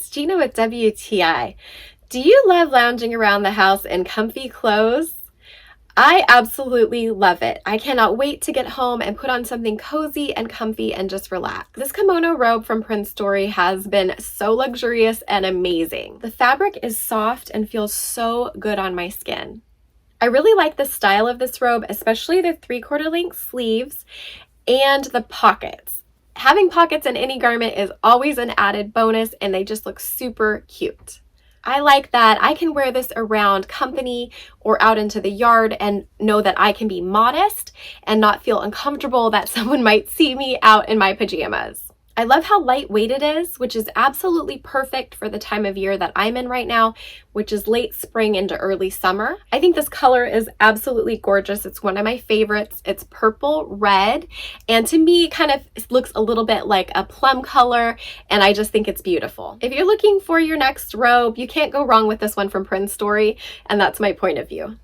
it's Gina with WTI. Do you love lounging around the house in comfy clothes? I absolutely love it. I cannot wait to get home and put on something cozy and comfy and just relax. This kimono robe from PrinStory has been so luxurious and amazing. The fabric is soft and feels so good on my skin. I really like the style of this robe, especially the 3/4 length sleeves and the pockets. Having pockets in any garment is always an added bonus, and they just look super cute. I like that I can wear this around company or out into the yard and know that I can be modest and not feel uncomfortable that someone might see me out in my pajamas. I love how lightweight it is, which is absolutely perfect for the time of year that I'm in right now, which is late spring into early summer. I think this color is absolutely gorgeous. It's one of my favorites. It's purple red, and to me kind of looks a little bit like a plum color, and I just think it's beautiful. If you're looking for your next robe, you can't go wrong with this one from PrinStory, and that's my point of view.